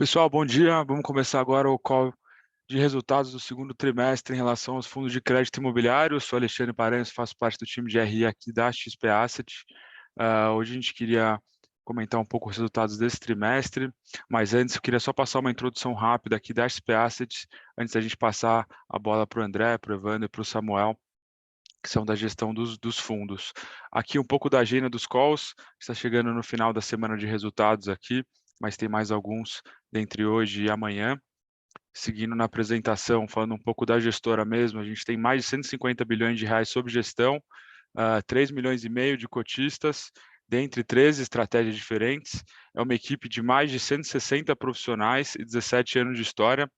Pessoal, bom dia. Vamos começar agora o call de resultados do segundo trimestre em relação aos fundos de crédito imobiliário. Eu sou Alexandre Paranhos, faço parte do time de RI aqui da XP Asset. Hoje a gente queria comentar um pouco os resultados desse trimestre, mas antes eu queria só passar uma introdução rápida aqui da XP Asset, antes da gente passar a bola para o André, para o Evandro e para o Samuel, que são da gestão dos fundos. Aqui um pouco da agenda dos calls, está chegando no final da semana de resultados aqui, mas tem mais alguns entre hoje e amanhã. Seguindo na apresentação, falando um pouco da gestora mesmo, a gente tem mais de 150 bilhões de reais sob gestão, 3 milhões e meio de cotistas, dentre 13 estratégias diferentes. É uma equipe de mais de 160 profissionais e 17 anos de história.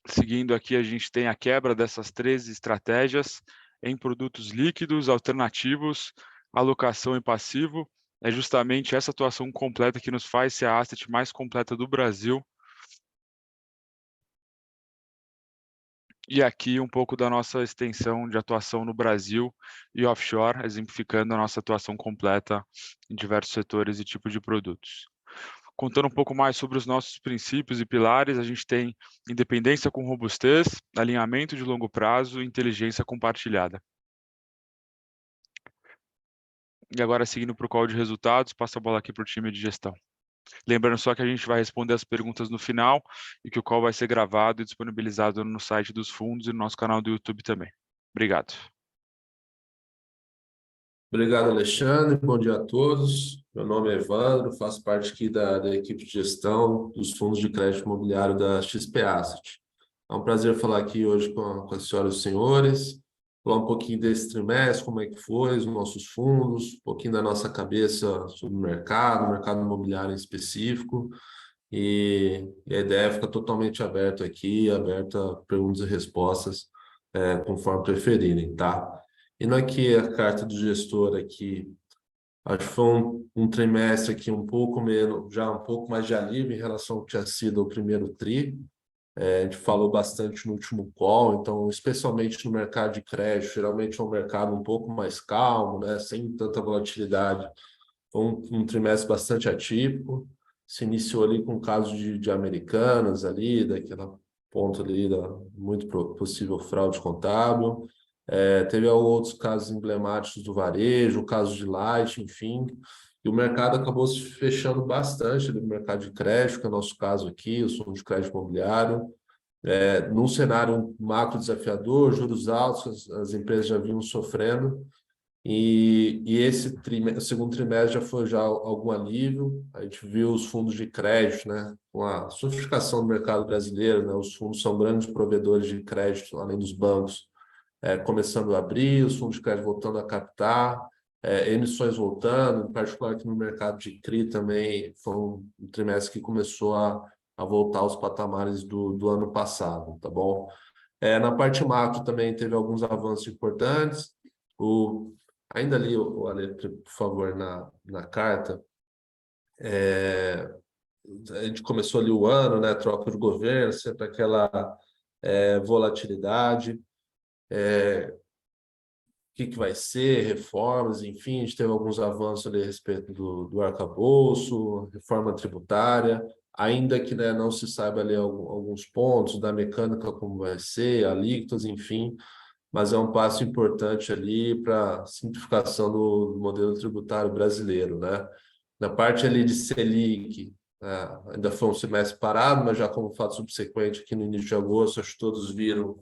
Seguindo aqui, a gente tem a quebra dessas 13 estratégias em produtos líquidos, alternativos, alocação e passivo. É justamente essa atuação completa que nos faz ser a asset mais completa do Brasil. E aqui um pouco da nossa extensão de atuação no Brasil e offshore, exemplificando a nossa atuação completa em diversos setores e tipos de produtos. Contando um pouco mais sobre os nossos princípios e pilares, a gente tem independência com robustez, alinhamento de longo prazo e inteligência compartilhada. E agora, seguindo para o call de resultados, passo a bola aqui para o time de gestão. Lembrando só que a gente vai responder as perguntas no final e que o call vai ser gravado e disponibilizado no site dos fundos e no nosso canal do YouTube também. Obrigado. Obrigado, Alexandre. Bom dia a todos. Meu nome é Evandro, faço parte aqui da equipe de gestão dos fundos de crédito imobiliário da XP Asset. É um prazer falar aqui hoje com as senhoras e os senhores, falar um pouquinho desse trimestre, como é que foi, os nossos fundos, um pouquinho da nossa cabeça sobre o mercado imobiliário em específico. E a ideia é ficar totalmente aberto aqui, aberta a perguntas e respostas, conforme preferirem, tá? Indo aqui a carta do gestor aqui, acho que foi um trimestre aqui um pouco menos, já um pouco mais de alívio em relação ao que tinha sido o primeiro tri. A gente falou bastante no último call, então, especialmente no mercado de crédito, geralmente é um mercado um pouco mais calmo, né, sem tanta volatilidade. Foi um trimestre bastante atípico. Se iniciou ali com casos de Americanas ali, daquela ponto ali da muito possível fraude contábil. Teve outros casos emblemáticos do varejo, o caso de Light, enfim. E o mercado acabou se fechando bastante ali no mercado de crédito, que é o nosso caso aqui, o fundo de crédito imobiliário. Num cenário macro desafiador, juros altos, as empresas já vinham sofrendo. E esse o segundo trimestre já foi algum alívio. A gente viu os fundos de crédito, né, com a sofisticação do mercado brasileiro, né, os fundos são grandes provedores de crédito, além dos bancos, começando a abrir, os fundos de crédito voltando a captar, emissões voltando, em particular aqui no mercado de CRI também foi um trimestre que começou a voltar aos patamares do ano passado, tá bom? Na parte macro também teve alguns avanços importantes. Ainda ali, Ale, por favor, na carta, a gente começou ali o ano, né, troca de governo, sempre aquela volatilidade, o que vai ser, reformas, enfim, a gente teve alguns avanços ali a respeito do arcabouço, reforma tributária, ainda que, né, não se saiba ali alguns pontos da mecânica, como vai ser, alíquotas, enfim, mas é um passo importante ali para a simplificação do modelo tributário brasileiro, né? Na parte ali de Selic, ainda foi um semestre parado, mas já como fato subsequente aqui no início de agosto, acho que todos viram,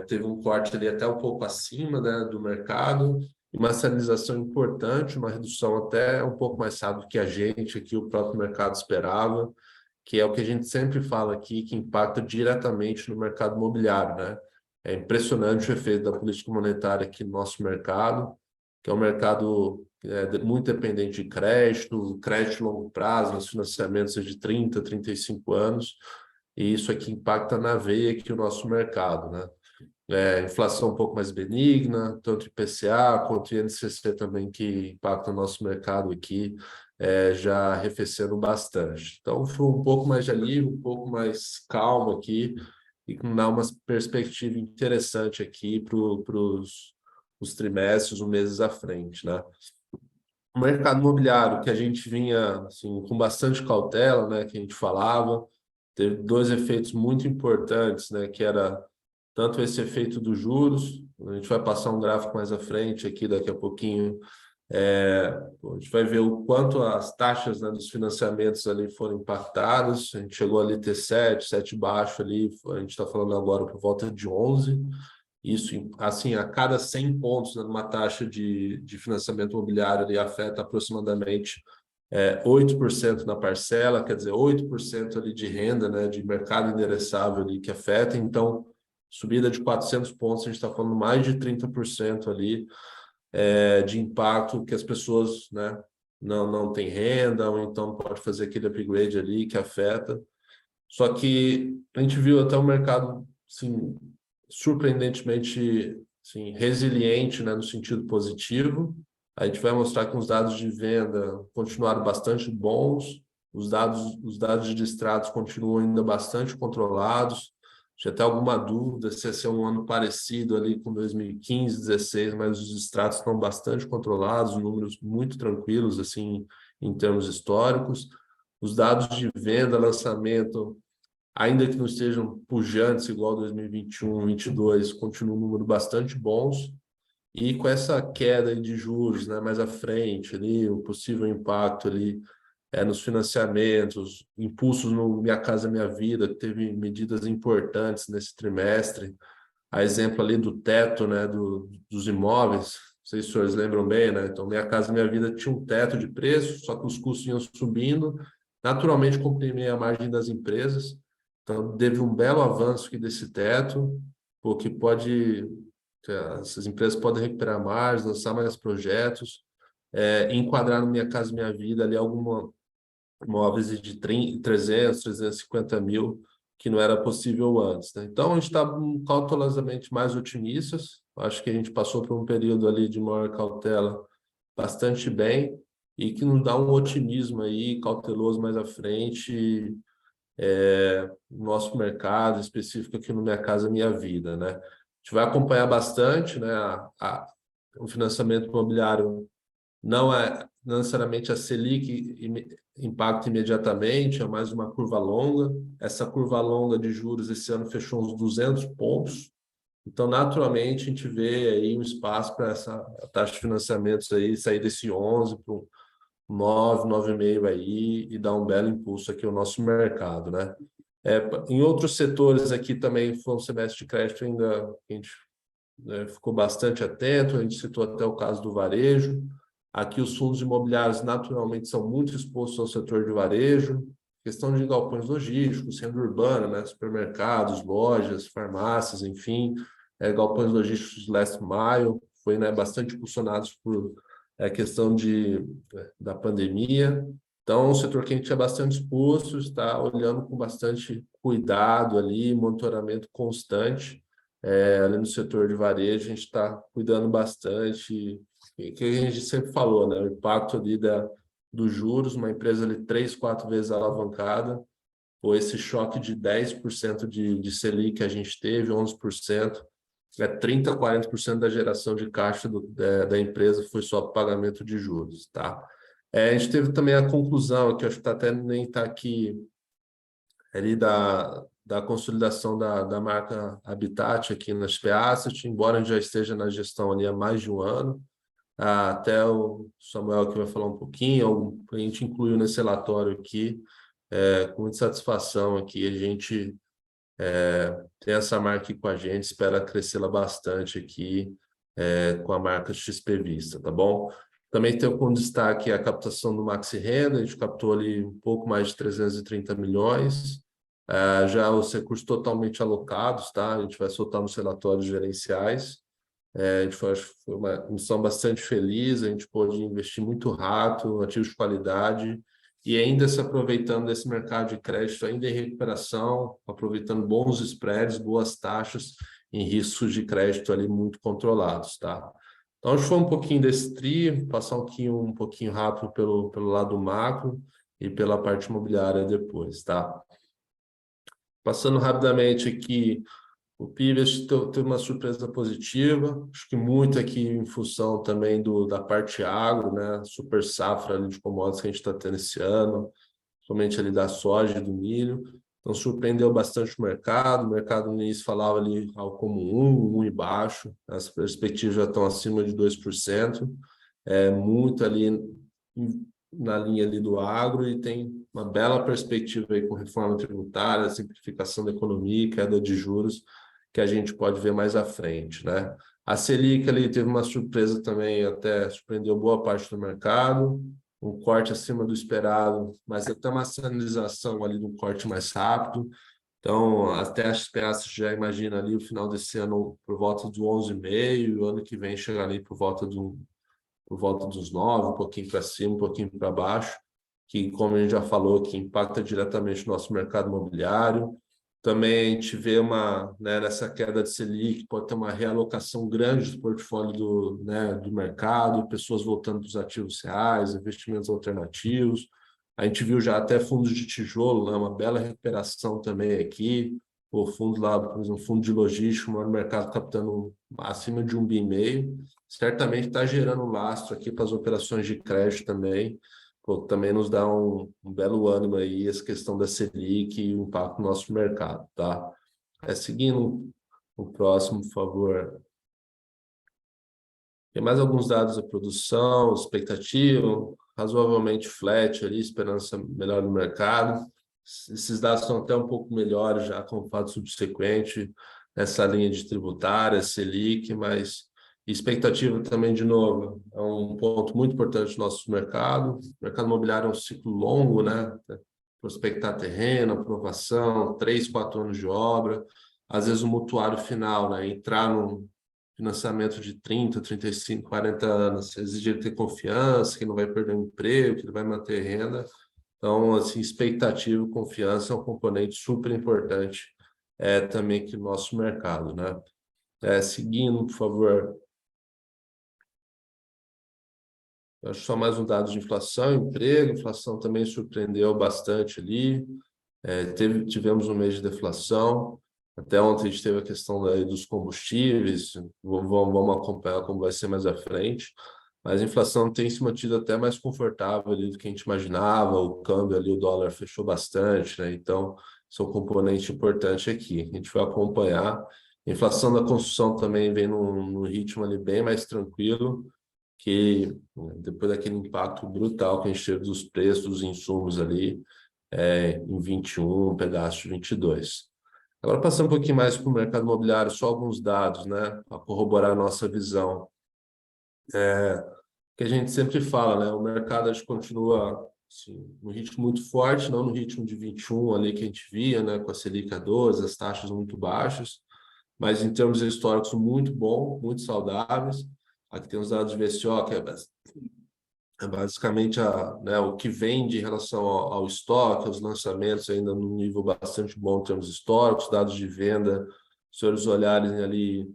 teve um corte ali até um pouco acima, né, do mercado, e uma sinalização importante, uma redução até um pouco mais rápido do que a gente aqui, o próprio mercado esperava, que é o que a gente sempre fala aqui, que impacta diretamente no mercado imobiliário, né? É impressionante o efeito da política monetária aqui no nosso mercado, que é um mercado muito dependente de crédito, crédito de longo prazo, nos financiamentos de 30, 35 anos, e isso aqui impacta na veia aqui o nosso mercado, né? Inflação um pouco mais benigna, tanto IPCA quanto INCC também, que impacta o nosso mercado aqui, já arrefecendo bastante. Então, foi um pouco mais de alívio, um pouco mais calmo aqui, e dá uma perspectiva interessante aqui para os trimestres, os meses à frente, né? o mercado imobiliário que a gente vinha assim, com bastante cautela, né, que a gente falava, teve dois efeitos muito importantes, né, que era tanto esse efeito dos juros, a gente vai passar um gráfico mais à frente aqui daqui a pouquinho, a gente vai ver o quanto as taxas, né, dos financiamentos ali foram impactadas, a gente chegou ali a ter 7 baixo ali, a gente está falando agora por volta de 11. Isso, assim, a cada 100 pontos, né, numa taxa de financiamento imobiliário, ele afeta aproximadamente 8% na parcela, quer dizer, 8% ali de renda, né, de mercado endereçável ali que afeta. Então, subida de 400 pontos, a gente está falando mais de 30% ali de impacto que as pessoas, né, não têm renda, ou então pode fazer aquele upgrade ali que afeta. Só que a gente viu até o mercado, assim, surpreendentemente, assim, resiliente, né, no sentido positivo. A gente vai mostrar que os dados de venda continuaram bastante bons, os dados de distratos continuam ainda bastante controlados. Tinha até alguma dúvida se ia ser um ano parecido ali com 2015, 16, mas os distratos estão bastante controlados, números muito tranquilos, assim, em termos históricos. Os dados de venda, lançamento, ainda que não estejam pujantes igual 2021, 2022, continuam um número bastante bons. E com essa queda de juros, né, mais à frente, ali, o possível impacto ali nos financiamentos, impulsos no Minha Casa Minha Vida, que teve medidas importantes nesse trimestre, a exemplo ali do teto, né, dos imóveis, não sei se os senhores lembram bem, né? Então, Minha Casa Minha Vida tinha um teto de preço, só que os custos iam subindo, naturalmente comprimia a margem das empresas. Então, teve um belo avanço aqui desse teto, porque essas empresas podem recuperar margens, lançar mais projetos, enquadrar no Minha Casa Minha Vida ali alguma imóveis de 300, 350 mil, que não era possível antes, né? Então, a gente está cautelosamente mais otimistas. Acho que a gente passou por um período ali de maior cautela bastante bem e que nos dá um otimismo aí cauteloso mais à frente, no nosso mercado específico aqui no Minha Casa Minha Vida, né? A gente vai acompanhar bastante, né, o financiamento imobiliário não é necessariamente a Selic impacta imediatamente, é mais uma curva longa. Essa curva longa de juros esse ano fechou uns 200 pontos. Então, naturalmente, a gente vê aí um espaço para essa taxa de financiamentos aí sair desse 11 para um 9, 9,5 aí e dar um belo impulso aqui ao nosso mercado, né? Em outros setores aqui também foi um semestre de crédito ainda a gente ficou bastante atento, a gente citou até o caso do varejo. Aqui os fundos imobiliários naturalmente são muito expostos ao setor de varejo, questão de galpões logísticos, renda urbana, né? Supermercados, lojas, farmácias, enfim, galpões logísticos de last mile, foi, né, bastante impulsionados por questão da pandemia. Então, é um setor que a gente é bastante exposto, está olhando com bastante cuidado ali, monitoramento constante. Ali no setor de varejo, a gente está cuidando bastante, e que a gente sempre falou, né? O impacto ali dos juros, uma empresa ali 3, 4 vezes alavancada, ou esse choque de 10% de Selic que a gente teve, 11%, 30, 40% da geração de caixa da empresa foi só pagamento de juros, tá? A gente teve também a conclusão, que eu acho que até nem está aqui, ali da consolidação da marca Habitat aqui na XP Asset, embora a gente já esteja na gestão ali há mais de um ano. Até o Samuel aqui vai falar um pouquinho, a gente incluiu nesse relatório aqui, com muita satisfação aqui, a gente tem essa marca aqui com a gente, espera crescê-la bastante aqui com a marca XP Vista, tá bom? Também tem como destaque a captação do Maxi Renda, a gente captou ali um pouco mais de 330 milhões, já os recursos totalmente alocados, tá? A gente vai soltar nos relatórios gerenciais. A gente foi uma missão bastante feliz, a gente pôde investir muito rápido, ativos de qualidade, e ainda se aproveitando desse mercado de crédito ainda em recuperação, aproveitando bons spreads, boas taxas em riscos de crédito ali muito controlados, tá? Então, a gente foi um pouquinho desse tri, passar um pouquinho rápido pelo lado macro e pela parte imobiliária depois, tá? Passando rapidamente aqui O PIB teve uma surpresa positiva, acho que muito aqui em função também da parte agro, né? Super safra ali de commodities que a gente está tendo esse ano, somente ali da soja e do milho. Então surpreendeu bastante o mercado no início falava ali algo como 1 e baixo, as perspectivas já estão acima de 2%, muito ali na linha ali do agro e tem uma bela perspectiva aí com reforma tributária, simplificação da economia e queda de juros que a gente pode ver mais à frente, né? A Selic ali teve uma surpresa também, até surpreendeu boa parte do mercado, um corte acima do esperado, mas até uma sinalização ali de um corte mais rápido. Então, até as peças já imagina ali o final desse ano por volta do 11,5, o ano que vem chegar ali por volta dos 9, um pouquinho para cima, um pouquinho para baixo, que, como a gente já falou, que impacta diretamente o nosso mercado imobiliário. Também a gente vê né, nessa queda de Selic, pode ter uma realocação grande do portfólio do mercado, pessoas voltando para os ativos reais, investimentos alternativos. A gente viu já até fundos de tijolo, né, uma bela recuperação também aqui. O fundo lá, por exemplo, fundo de logística, o mercado captando acima de 1,5 bi, certamente está gerando lastro aqui para as operações de crédito também. Pô, também nos dá um belo ânimo aí essa questão da Selic e o impacto no nosso mercado, tá? Seguindo o próximo, por favor. Tem mais alguns dados da produção, expectativa, razoavelmente flat ali, esperança melhor no mercado. Esses dados estão até um pouco melhores já com o fato subsequente, nessa linha de tributária, Selic, mas expectativa também, de novo, é um ponto muito importante do nosso mercado. O mercado imobiliário é um ciclo longo, né? Prospectar terreno, aprovação, 3, 4 anos de obra. Às vezes o mutuário final, né? Entrar num financiamento de 30, 35, 40 anos, exige ele ter confiança, que não vai perder o emprego, que ele vai manter renda. Então, assim, expectativa e confiança é um componente super importante também aqui no nosso mercado, né? Seguindo, por favor. Eu acho só mais um dado de inflação, emprego, inflação também surpreendeu bastante ali. Tivemos um mês de deflação. Até ontem a gente teve a questão dos combustíveis, vamos acompanhar como vai ser mais à frente. Mas a inflação tem se mantido até mais confortável ali do que a gente imaginava, o câmbio ali, o dólar fechou bastante, né? Então, isso é um componente importante aqui. A gente vai acompanhar. A inflação da construção também vem num ritmo ali bem mais tranquilo, que depois daquele impacto brutal que a gente teve dos preços dos insumos ali, em 21, um pedaço de 22. Agora, passando um pouquinho mais para o mercado imobiliário, só alguns dados, né, para corroborar a nossa visão. Que a gente sempre fala, né, o mercado acho que continua assim, num ritmo muito forte, não no ritmo de 21 ali que a gente via, né, com a Selic a 12, as taxas muito baixas, mas em termos históricos muito bom, muito saudáveis. Aqui tem os dados de VSO, que é basicamente né, o que vende em relação ao estoque, aos lançamentos ainda num nível bastante bom em termos históricos, dados de venda, se senhores olharem ali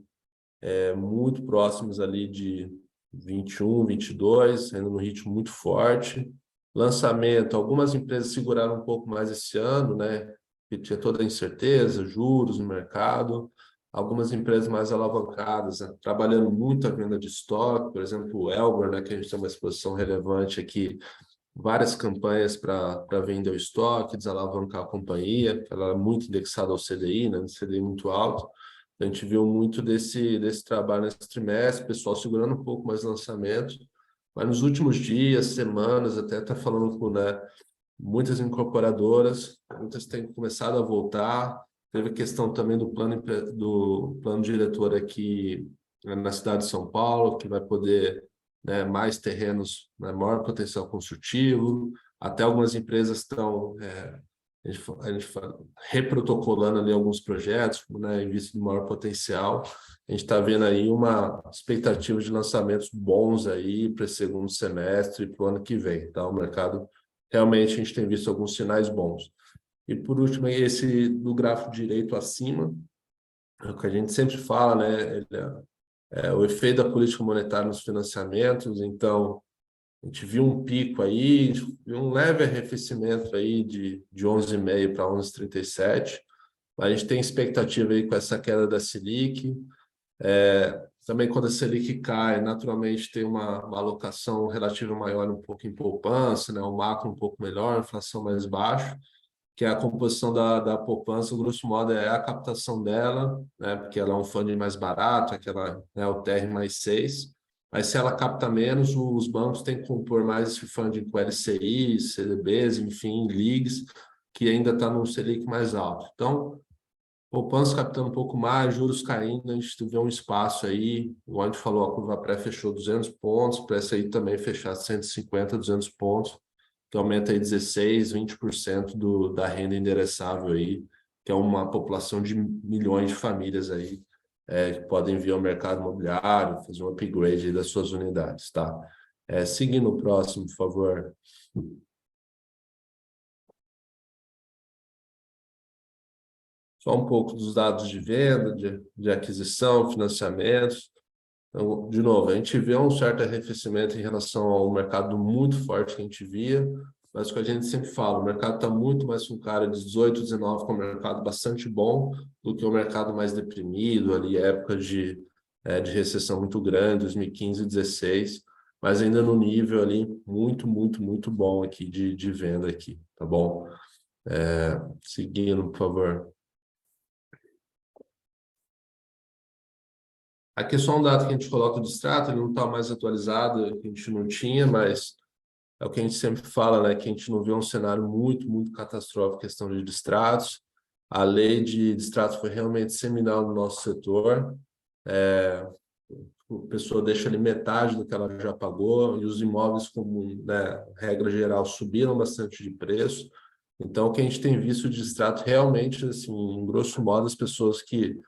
muito próximos ali de 21, 22, ainda num ritmo muito forte. Lançamento, algumas empresas seguraram um pouco mais esse ano, né? Que tinha toda a incerteza, juros no mercado. Algumas empresas mais alavancadas, né? Trabalhando muito a venda de estoque, por exemplo, o Elber, né? Que a gente tem uma exposição relevante aqui, várias campanhas para vender o estoque, desalavancar a companhia, ela é muito indexada ao CDI, né? CDI muito alto. A gente viu muito desse trabalho nesse trimestre, pessoal segurando um pouco mais lançamento, mas nos últimos dias, semanas, até está falando com, né, muitas incorporadoras, muitas têm começado a voltar. Teve a questão também do plano diretor aqui, né, na cidade de São Paulo, que vai poder, né, mais terrenos, né, maior potencial construtivo. Até algumas empresas estão a gente reprotocolando ali alguns projetos, né, em vista do maior potencial. A gente está vendo aí uma expectativa de lançamentos bons aí para esse segundo semestre e para o ano que vem. Tá? O mercado, realmente, a gente tem visto alguns sinais bons. E, por último, esse do gráfico direito acima, é o que a gente sempre fala, né? O efeito da política monetária nos financiamentos. Então, a gente viu um pico aí, viu um leve arrefecimento aí de 11,5 para 11,37. A gente tem expectativa aí com essa queda da Selic. Também quando a Selic cai, naturalmente tem uma alocação relativa maior um pouco em poupança, né? O macro um pouco melhor, a inflação mais baixa, que é a composição da poupança, grosso modo, é a captação dela, né? Porque ela é um funding mais barato, aquela, né, o TR mais 6. Mas se ela capta menos, os bancos têm que compor mais esse funding com LCI, CDBs, enfim, LIGs, que ainda está num Selic mais alto. Então, poupança captando um pouco mais, juros caindo, a gente vê um espaço aí, igual a gente falou, a curva pré fechou 200 pontos, para essa aí também fechar 150, 200 pontos, que aumenta aí 16, 20% da renda endereçável aí, que é uma população de milhões de famílias aí, que podem vir ao mercado imobiliário, fazer um upgrade aí das suas unidades, tá? Seguindo o próximo, por favor. Só um pouco dos dados de venda, de aquisição, financiamentos. Então, de novo, a gente vê um certo arrefecimento em relação ao mercado muito forte que a gente via, mas o que a gente sempre fala, o mercado está muito mais com cara de 18, 19, com um mercado bastante bom, do que o mercado mais deprimido, ali, época de recessão muito grande, 2015, 16, mas ainda no nível ali muito, muito, muito bom aqui de venda aqui, tá bom? Seguindo, por favor. Aqui é só um dado que a gente coloca de extrato, ele não está mais atualizado, a gente não tinha, mas é o que a gente sempre fala, né? Que a gente não vê um cenário muito, muito catastrófico em questão de distratos. A lei de distratos foi realmente seminal no nosso setor. A pessoa deixa ali metade do que ela já pagou, e os imóveis, como, né, regra geral, subiram bastante de preço. Então, o que a gente tem visto de distrato realmente, assim, em grosso modo, as pessoas que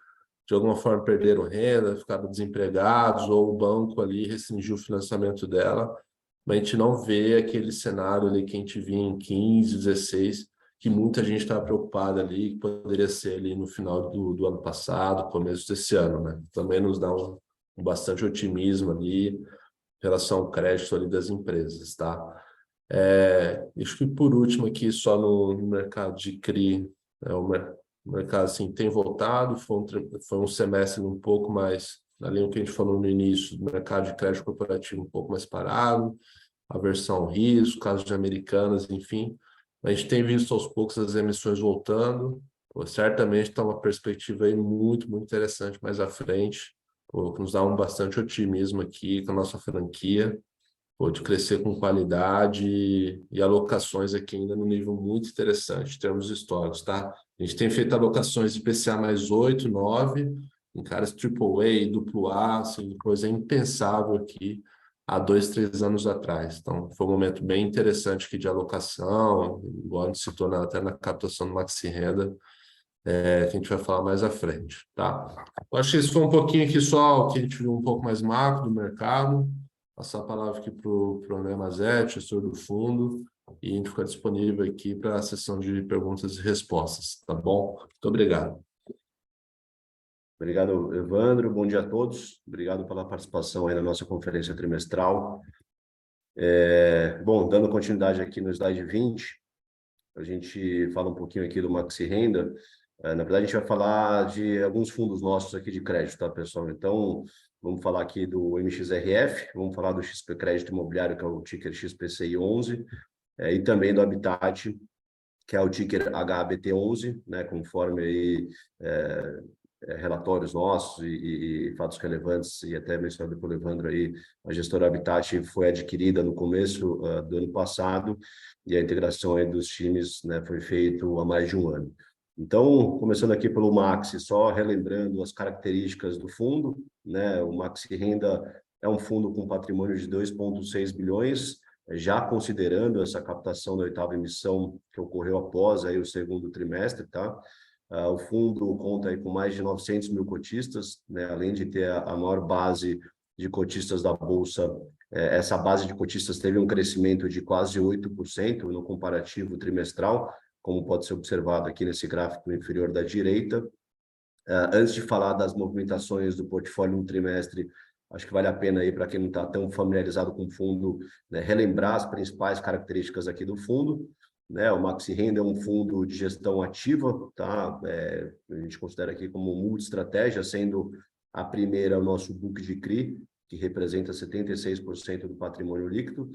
de alguma forma perderam renda, ficaram desempregados, ou o banco ali restringiu o financiamento dela, mas a gente não vê aquele cenário ali que a gente via em 15, 16, que muita gente estava preocupada ali, que poderia ser ali no final do ano passado, começo desse ano, né? Também nos dá um bastante otimismo ali em relação ao crédito ali das empresas, tá? Acho que por último aqui, só no mercado de CRI, o mercado assim, tem voltado, foi um semestre um pouco mais, na linha que a gente falou no início, do mercado de crédito corporativo um pouco mais parado, aversão ao risco, casos de Americanas, enfim. A gente tem visto aos poucos as emissões voltando, pô, certamente está uma perspectiva aí muito, muito interessante mais à frente, pô, que nos dá um bastante otimismo aqui com a nossa franquia, pode crescer com qualidade e alocações aqui ainda no nível muito interessante em termos históricos, tá? A gente tem feito alocações de PCA mais 8, 9, em caras AAA, AA, assim, coisa impensável aqui há 2, 3 anos atrás. Então, foi um momento bem interessante aqui de alocação, igual a gente citou até na captação do Maxi Renda, que a gente vai falar mais à frente, tá? Eu acho que isso foi um pouquinho aqui só o que a gente viu um pouco mais macro do mercado. Passar a palavra aqui para o André Mazetti, gestor do fundo, e a gente fica disponível aqui para a sessão de perguntas e respostas, tá bom? Muito obrigado. Obrigado, Evandro. Bom dia a todos. Obrigado pela participação aí na nossa conferência trimestral. Bom, dando continuidade aqui no slide 20, a gente fala um pouquinho aqui do Maxi Renda. Na verdade, a gente vai falar de alguns fundos nossos aqui de crédito, tá, pessoal? Então, vamos falar aqui do MXRF, vamos falar do XP Crédito Imobiliário, que é o ticker XPCI11, e também do Habitat, que é o ticker HABT11, né, conforme aí, relatórios nossos e fatos relevantes, e até mencionado pelo Evandro aí, a gestora Habitat foi adquirida no começo do ano passado, e a integração aí dos times, né, foi feita há mais de um ano. Então, começando aqui pelo Maxi, só relembrando as características do fundo, né, o Maxi Renda é um fundo com patrimônio de 2,6 bilhões, já considerando essa captação da oitava emissão que ocorreu após aí o segundo trimestre, tá? O fundo conta aí com mais de 900 mil cotistas, né? Além de ter a maior base de cotistas da Bolsa, essa base de cotistas teve um crescimento de quase 8% no comparativo trimestral, como pode ser observado aqui nesse gráfico inferior da direita. Antes de falar das movimentações do portfólio no trimestre, acho que vale a pena aí para quem não está tão familiarizado com o fundo, né, relembrar as principais características aqui do fundo. né? O Maxi Renda é um fundo de gestão ativa, tá? A gente considera aqui como multi-estratégia, sendo a primeira o nosso book de CRI, que representa 76% do patrimônio líquido,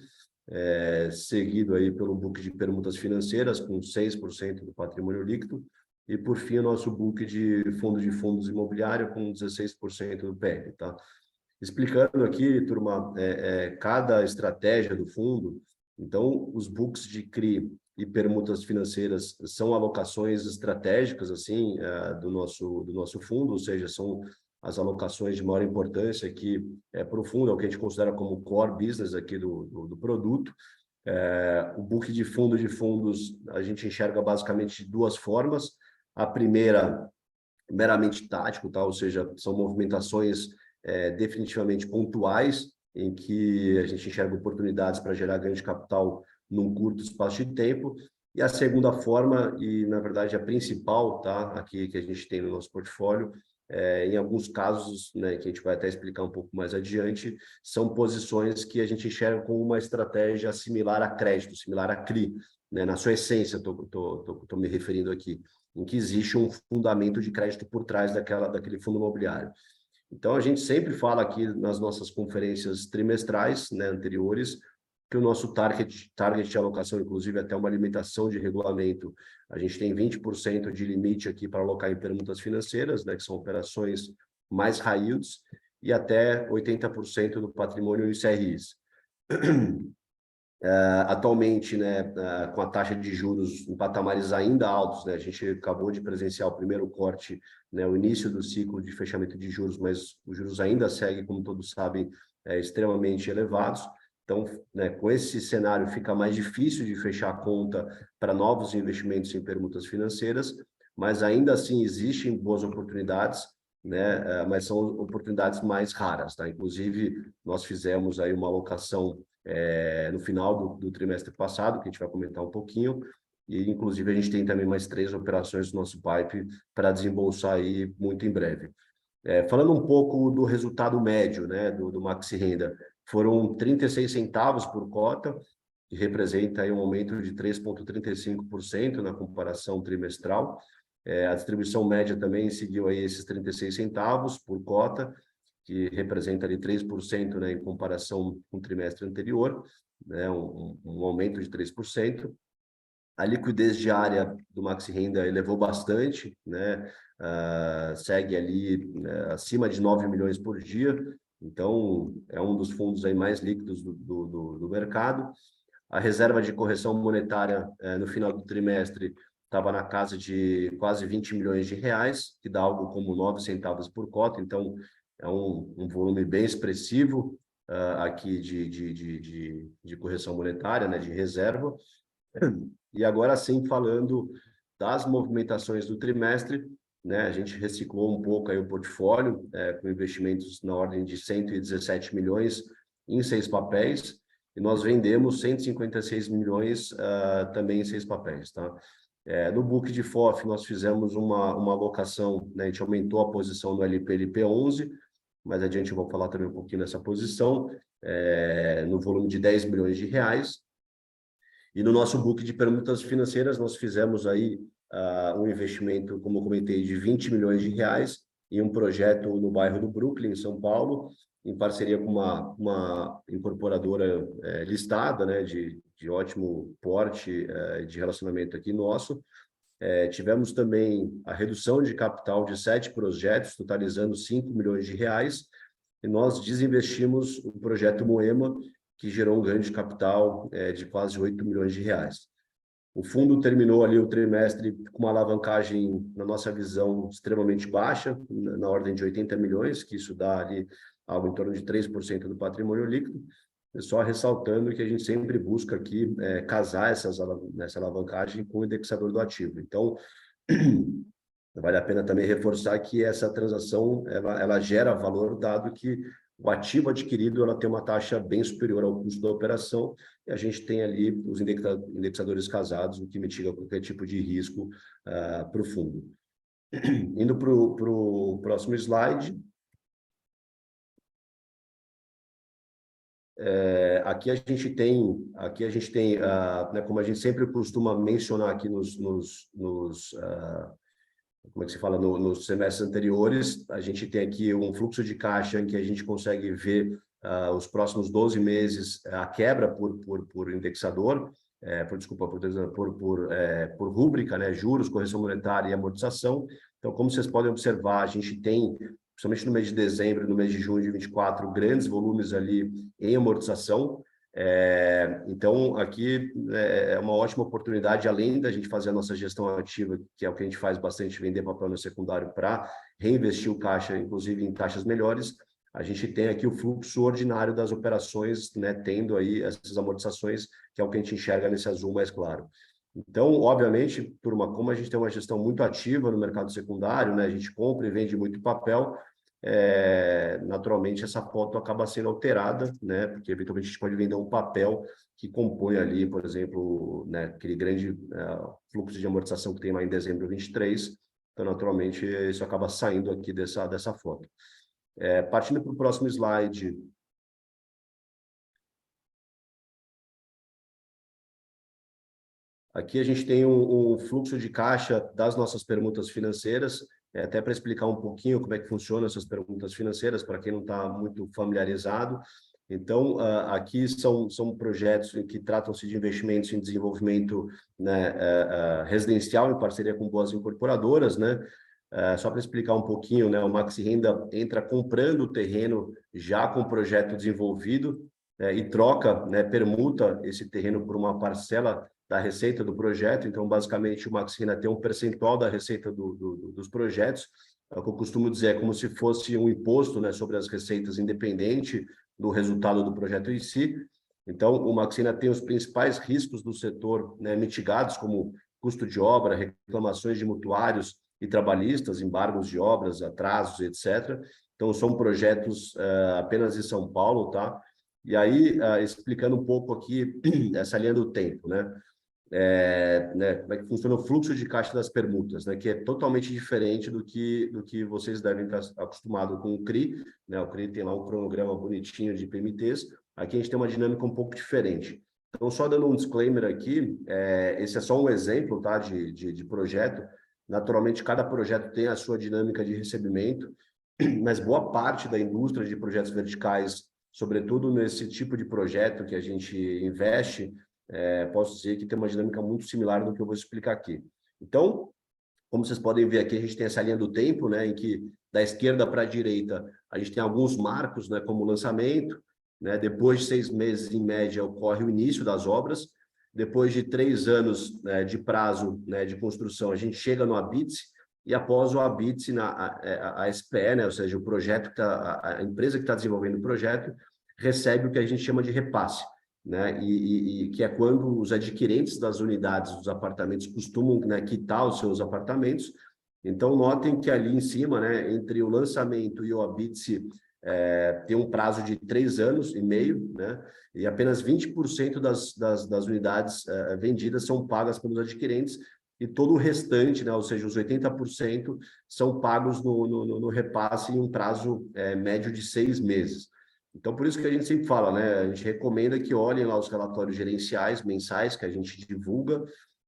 seguido aí pelo book de permutas financeiras, com 6% do patrimônio líquido, e, por fim, o nosso book de fundos imobiliário, com 16% do PL, tá? Explicando aqui, turma, cada estratégia do fundo, então, os books de CRI e permutas financeiras são alocações estratégicas, assim, do nosso fundo, ou seja, são as alocações de maior importância aqui para o fundo, é o que a gente considera como core business aqui do produto. O book de fundos, a gente enxerga basicamente de duas formas. A primeira, meramente tático, tá? Ou seja, são movimentações definitivamente pontuais, em que a gente enxerga oportunidades para gerar ganho de capital num curto espaço de tempo. E a segunda forma, e na verdade a principal, tá? Aqui que a gente tem no nosso portfólio, em alguns casos, né, que a gente vai até explicar um pouco mais adiante, são posições que a gente enxerga como uma estratégia similar a crédito, similar a CRI, né? Na sua essência, estou me referindo aqui, em que existe um fundamento de crédito por trás daquele fundo imobiliário. Então, a gente sempre fala aqui nas nossas conferências trimestrais, né, anteriores, que o nosso target de alocação, inclusive até uma limitação de regulamento, a gente tem 20% de limite aqui para alocar em permutas financeiras, né, que são operações mais high yields, e até 80% do patrimônio em CRIs. Atualmente, né, com a taxa de juros em patamares ainda altos, né, a gente acabou de presenciar o primeiro corte, né, o início do ciclo de fechamento de juros, mas os juros ainda seguem, como todos sabem, extremamente elevados. Então, né, com esse cenário, fica mais difícil de fechar a conta para novos investimentos em permutas financeiras, mas ainda assim existem boas oportunidades, né, mas são oportunidades mais raras, tá? Inclusive, nós fizemos aí uma alocação no final do trimestre passado, que a gente vai comentar um pouquinho, e inclusive a gente tem também mais 3 operações no nosso pipe para desembolsar aí muito em breve. Falando um pouco do resultado médio, né, do Maxi Renda, foram 36 centavos por cota, que representa aí um aumento de 3,35% na comparação trimestral. A distribuição média também seguiu aí esses 36 centavos por cota, que representa ali 3%, né, em comparação com o trimestre anterior, né, um aumento de 3%. A liquidez diária do Maxi Renda elevou bastante, né, segue ali acima de 9 milhões por dia, então é um dos fundos aí mais líquidos do mercado. A reserva de correção monetária no final do trimestre estava na casa de quase 20 milhões de reais, que dá algo como 9 centavos por cota, então é um volume bem expressivo aqui de correção monetária, né, de reserva. E agora sim, falando das movimentações do trimestre, né, a gente reciclou um pouco aí o portfólio, com investimentos na ordem de 117 milhões em 6 papéis, e nós vendemos 156 milhões também em 6 papéis, tá? No book de FOF, nós fizemos uma alocação, né, a gente aumentou a posição no LP11, mas adiante eu vou falar também um pouquinho dessa posição, no volume de 10 milhões de reais. E no nosso book de permutas financeiras, nós fizemos aí um investimento, como eu comentei, de 20 milhões de reais em um projeto no bairro do Brooklyn, em São Paulo, em parceria com uma incorporadora listada, né, de ótimo porte de relacionamento aqui nosso. Tivemos também a redução de capital de 7 projetos, totalizando 5 milhões de reais, e nós desinvestimos o projeto Moema, que gerou um ganho de capital de quase 8 milhões de reais. O fundo terminou ali o trimestre com uma alavancagem, na nossa visão, extremamente baixa, na ordem de 80 milhões, que isso dá ali algo em torno de 3% do patrimônio líquido. Só ressaltando que a gente sempre busca aqui casar essa alavancagem com o indexador do ativo. Então, vale a pena também reforçar que essa transação ela gera valor, dado que o ativo adquirido ela tem uma taxa bem superior ao custo da operação, e a gente tem ali os indexadores casados, o que mitiga qualquer tipo de risco para o fundo. Indo para o próximo slide. Aqui a gente tem, né, como a gente sempre costuma mencionar aqui como é que se fala, nos semestres anteriores, a gente tem aqui um fluxo de caixa em que a gente consegue ver os próximos 12 meses a quebra por indexador, por rúbrica, né, juros, correção monetária e amortização. Então, como vocês podem observar, a gente tem, principalmente no mês de dezembro e no mês de junho de 24, grandes volumes ali em amortização. Então, aqui é uma ótima oportunidade, além da gente fazer a nossa gestão ativa, que é o que a gente faz bastante, vender papel no secundário para reinvestir o caixa, inclusive em taxas melhores, a gente tem aqui o fluxo ordinário das operações, né, tendo aí essas amortizações, que é o que a gente enxerga nesse azul mais claro. Então, obviamente, turma, como a gente tem uma gestão muito ativa no mercado secundário, né, a gente compra e vende muito papel, naturalmente essa foto acaba sendo alterada, né, porque eventualmente a gente pode vender um papel que compõe ali, por exemplo, né, aquele grande fluxo de amortização que tem lá em dezembro de 23, então naturalmente isso acaba saindo aqui dessa foto. Partindo para o próximo slide. Aqui a gente tem um fluxo de caixa das nossas permutas financeiras, até para explicar um pouquinho como é que funcionam essas permutas financeiras, para quem não está muito familiarizado. Então, aqui são projetos que tratam-se de investimentos em desenvolvimento, né, residencial, em parceria com boas incorporadoras, né? Só para explicar um pouquinho, né, o Maxi Renda entra comprando o terreno já com o projeto desenvolvido, e troca, né, permuta esse terreno por uma parcela da receita do projeto. Então, basicamente, o Maxi Renda tem um percentual da receita dos projetos. O que eu costumo dizer é como se fosse um imposto, né, sobre as receitas, independente do resultado do projeto em si. Então, o Maxi Renda tem os principais riscos do setor, né, mitigados, como custo de obra, reclamações de mutuários e trabalhistas, embargos de obras, atrasos, etc. Então, são projetos apenas em São Paulo, tá? E aí, explicando um pouco aqui essa linha do tempo, né? Como é que funciona o fluxo de caixa das permutas, né? Que é totalmente diferente do que vocês devem estar acostumados com o CRI, né? O CRI tem lá um cronograma bonitinho de PMTs. Aqui a gente tem uma dinâmica um pouco diferente. Então, só dando um disclaimer aqui, esse é só um exemplo, tá, de projeto. Naturalmente, cada projeto tem a sua dinâmica de recebimento, mas boa parte da indústria de projetos verticais, sobretudo nesse tipo de projeto que a gente investe, posso dizer que tem uma dinâmica muito similar do que eu vou explicar aqui. Então, como vocês podem ver aqui, a gente tem essa linha do tempo, né, em que da esquerda para a direita a gente tem alguns marcos, né, como lançamento, né, depois de 6 meses, em média, ocorre o início das obras. Depois de 3 anos, né, de prazo, né, de construção, a gente chega no ABITSE, e após o ABITSE, a SPE, né, ou seja, o projeto a empresa que está desenvolvendo o projeto, recebe o que a gente chama de repasse, né, e que é quando os adquirentes das unidades dos apartamentos costumam, né, quitar os seus apartamentos. Então, notem que ali em cima, né, entre o lançamento e o ABITSE, tem um prazo de 3 anos e meio, né? E apenas 20% das unidades vendidas são pagas pelos adquirentes, e todo o restante, né, ou seja, os 80%, são pagos no repasse em um prazo médio de 6 meses. Então, por isso que a gente sempre fala, né? A gente recomenda que olhem lá os relatórios gerenciais mensais que a gente divulga,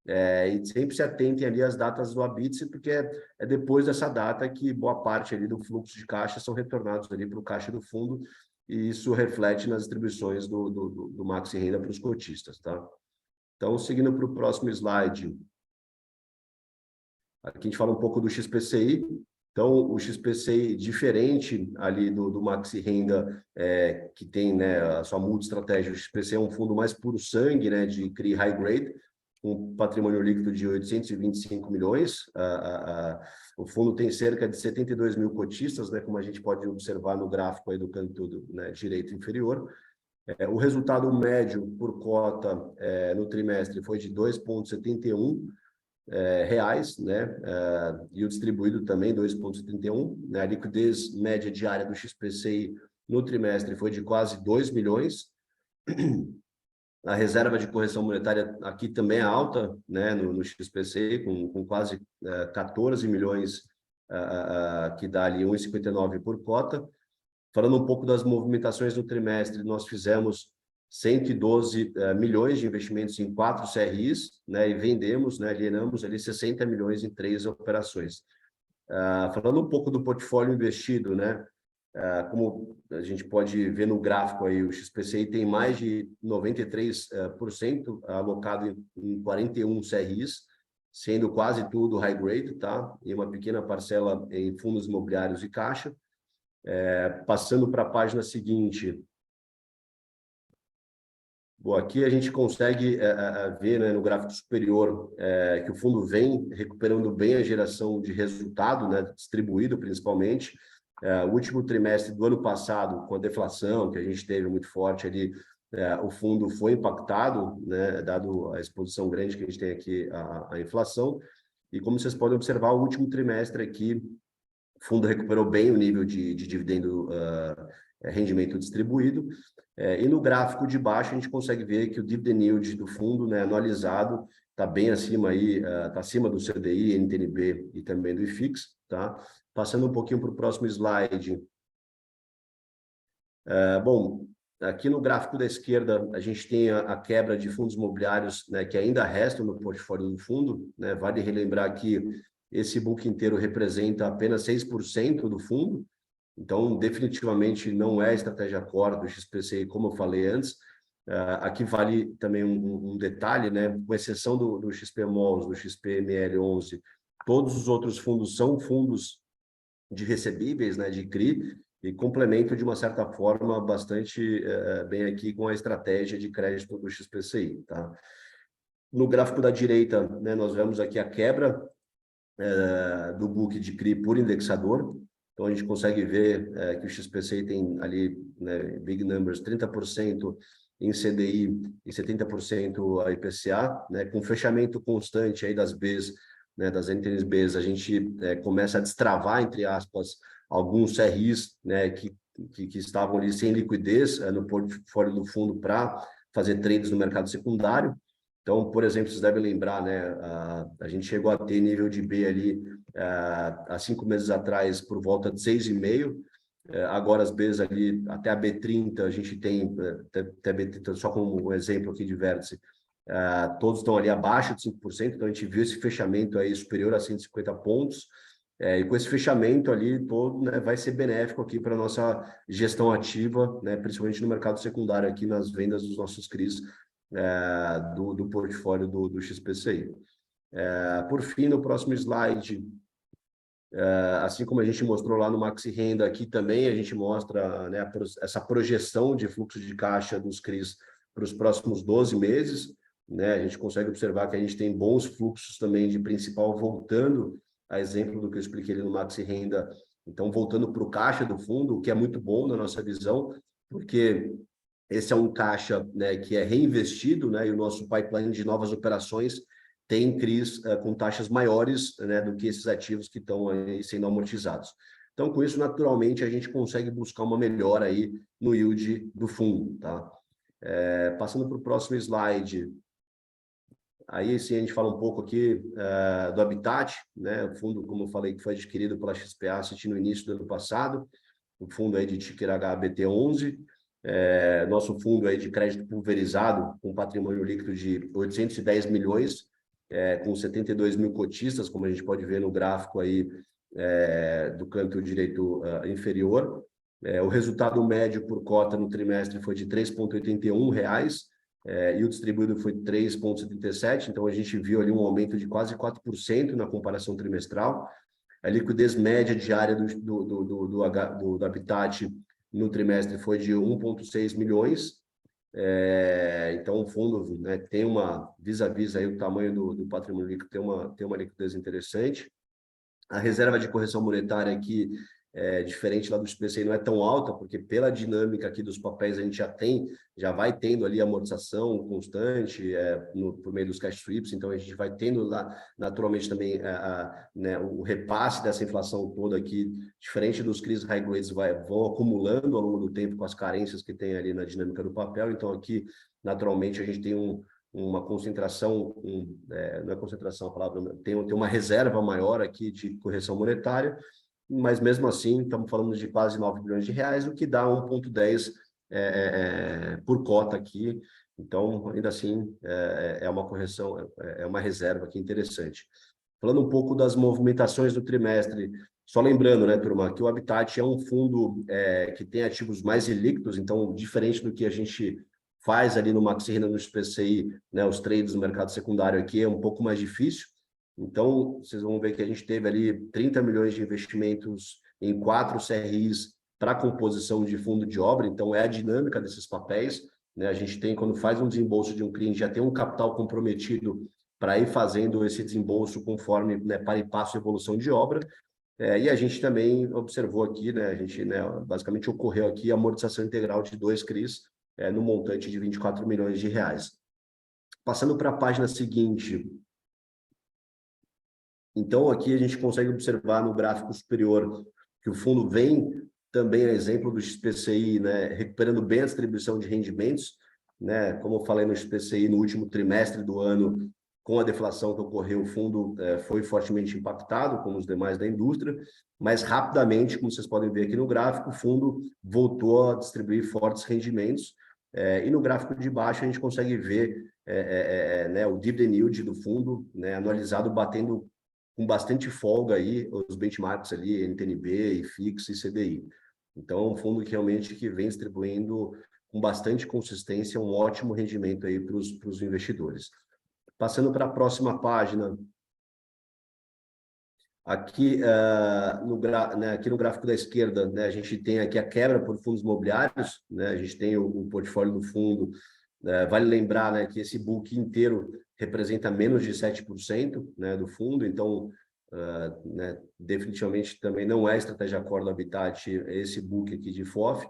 e sempre se atentem ali às datas do ABITSE, porque é depois dessa data que boa parte ali do fluxo de caixa são retornados ali para o caixa do fundo, e isso reflete nas distribuições do Maxi Renda para os cotistas, tá? Então, seguindo para o próximo slide, aqui a gente fala um pouco do XPCI. Então, o XPCI, diferente ali do Maxi Renda, que tem, né, a sua multi-estratégia, o XPCI é um fundo mais puro sangue, né, de CRI High Grade, com patrimônio líquido de 825 milhões. O fundo tem cerca de 72 mil cotistas, né, como a gente pode observar no gráfico aí do canto né, direito inferior. O resultado médio por cota no trimestre foi de 2,71 reais, né? E o distribuído também 2,71, né? A liquidez média diária do XPCI no trimestre foi de quase 2 milhões. A reserva de correção monetária aqui também é alta, né, no XPCI, com quase 14 milhões, que dá ali 1,59 por cota. Falando um pouco das movimentações do trimestre, nós fizemos 112 milhões de investimentos em 4 CRIs, né, e vendemos, né, alienamos ali 60 milhões em 3 operações. Falando um pouco do portfólio investido, né, como a gente pode ver no gráfico aí, o XPCI tem mais de 93% alocado em 41 CRIs, sendo quase tudo high grade, tá? E uma pequena parcela em fundos imobiliários e caixa. Passando para a página seguinte. Bom, aqui a gente consegue ver, né, no gráfico superior que o fundo vem recuperando bem a geração de resultado, né, distribuído principalmente. O último trimestre do ano passado, com a deflação que a gente teve muito forte ali, o fundo foi impactado, né, dado a exposição grande que a gente tem aqui à inflação. E como vocês podem observar, o último trimestre aqui, o fundo recuperou bem o nível de dividendo, rendimento distribuído. E no gráfico de baixo, a gente consegue ver que o dividend yield do fundo, né, anualizado, está bem acima aí, está acima do CDI, NTNB e também do IFIX, tá? Passando um pouquinho para o próximo slide. Bom, aqui no gráfico da esquerda, a gente tem a quebra de fundos imobiliários, né, que ainda restam no portfólio do fundo, né? Vale relembrar que esse book inteiro representa apenas 6% do fundo, então definitivamente não é a estratégia core do XPCI, como eu falei antes. Aqui vale também um detalhe, né? Com exceção do XP Malls, do XP ML11, todos os outros fundos são fundos de recebíveis, né, de CRI, e complemento de uma certa forma bastante bem aqui com a estratégia de crédito do XPCI, tá? No gráfico da direita, né, nós vemos aqui a quebra do book de CRI por indexador. Então, a gente consegue ver que o XPCI tem ali, né, big numbers, 30% em CDI e 70% a IPCA, né, com fechamento constante aí das Bs, né, das NTNBs, a gente começa a destravar, entre aspas, alguns CRIs, né, que estavam ali sem liquidez no portfólio do fundo para fazer trades no mercado secundário. Então, por exemplo, vocês devem lembrar, né, a gente chegou a ter nível de B ali há 5 meses atrás por volta de 6,5. Agora as Bs ali, até a B30, a gente tem, até B30, só como um exemplo aqui de vértice, todos estão ali abaixo de 5%, então a gente viu esse fechamento aí superior a 150 pontos, e com esse fechamento ali todo, né, vai ser benéfico aqui para a nossa gestão ativa, né, principalmente no mercado secundário aqui nas vendas dos nossos CRIs, do portfólio do XPCI. Por fim, no próximo slide, assim como a gente mostrou lá no Maxi Renda, aqui também a gente mostra, né, essa projeção de fluxo de caixa dos CRIs para os próximos 12 meses. Né? A gente consegue observar que a gente tem bons fluxos também de principal voltando, a exemplo do que eu expliquei ali no Maxi Renda, então voltando para o caixa do fundo, o que é muito bom na nossa visão, porque esse é um caixa, né, que é reinvestido, né, e o nosso pipeline de novas operações tem CRIs com taxas maiores, né, do que esses ativos que estão aí sendo amortizados. Então, com isso, naturalmente, a gente consegue buscar uma melhora aí no yield do fundo, tá? Passando para o próximo slide. Aí sim a gente fala um pouco aqui do Habitat, né? O fundo, como eu falei, que foi adquirido pela XP Asset no início do ano passado, o fundo aí de ticker HBT11, nosso fundo aí de crédito pulverizado, com patrimônio líquido de 810 milhões, com 72 mil cotistas, como a gente pode ver no gráfico aí do canto direito inferior. O resultado médio por cota no trimestre foi de R$ 3,81, e o distribuído foi 3,77, então a gente viu ali um aumento de quase 4% na comparação trimestral. A liquidez média diária do Habitat no trimestre foi de 1,6 milhões. Então o fundo, né, tem uma, vis-a-vis aí o tamanho do patrimônio líquido, tem uma liquidez interessante. A reserva de correção monetária aqui, diferente lá do SPCI, não é tão alta, porque pela dinâmica aqui dos papéis a gente já vai tendo ali amortização constante por meio dos cash sweeps, então a gente vai tendo lá naturalmente também né, o repasse dessa inflação toda aqui, diferente dos CRIs high grades, vão acumulando ao longo do tempo com as carências que tem ali na dinâmica do papel, então aqui naturalmente a gente tem uma concentração, não é concentração a palavra, tem uma reserva maior aqui de correção monetária. mas mesmo assim estamos falando de quase 9 bilhões de reais, o que dá 1,10 por cota aqui. Então, ainda assim, é uma correção, é uma reserva aqui interessante. Falando um pouco das movimentações do trimestre, só lembrando, né, turma, que o Habitat é um fundo que tem ativos mais ilíquidos, então, diferente do que a gente faz ali no Maxi Renda, no SPCI, né, os trades no mercado secundário aqui é um pouco mais difícil. Então, vocês vão ver que a gente teve ali 30 milhões de investimentos em 4 CRIs para composição de fundo de obra, então é a dinâmica desses papéis, né? A gente tem, quando faz um desembolso de um cliente, já tem um capital comprometido para ir fazendo esse desembolso conforme, né, para e passo a evolução de obra. E a gente também observou aqui, né, a gente, né, basicamente ocorreu aqui a amortização integral de 2 CRIs no montante de 24 milhões de reais. Passando para a página seguinte, então aqui a gente consegue observar no gráfico superior que o fundo vem também, a exemplo do XPCI, né, recuperando bem a distribuição de rendimentos, né, como eu falei no XPCI, no último trimestre do ano, com a deflação que ocorreu, o fundo foi fortemente impactado, como os demais da indústria, mas rapidamente, como vocês podem ver aqui no gráfico, o fundo voltou a distribuir fortes rendimentos, e no gráfico de baixo a gente consegue ver né, o dividend yield do fundo, né, anualizado batendo com bastante folga aí os benchmarks ali, NTNB, IFIX e CDI. Então, é um fundo que realmente vem distribuindo com bastante consistência um ótimo rendimento aí para os investidores. Passando para a próxima página, aqui, aqui no gráfico da esquerda, né, a gente tem aqui a quebra por fundos imobiliários, né, a gente tem o portfólio do fundo, vale lembrar, né, que esse book inteiro representa menos de 7%, né, do fundo, então, né, definitivamente também não é estratégia core do Habitat esse book aqui de FOF,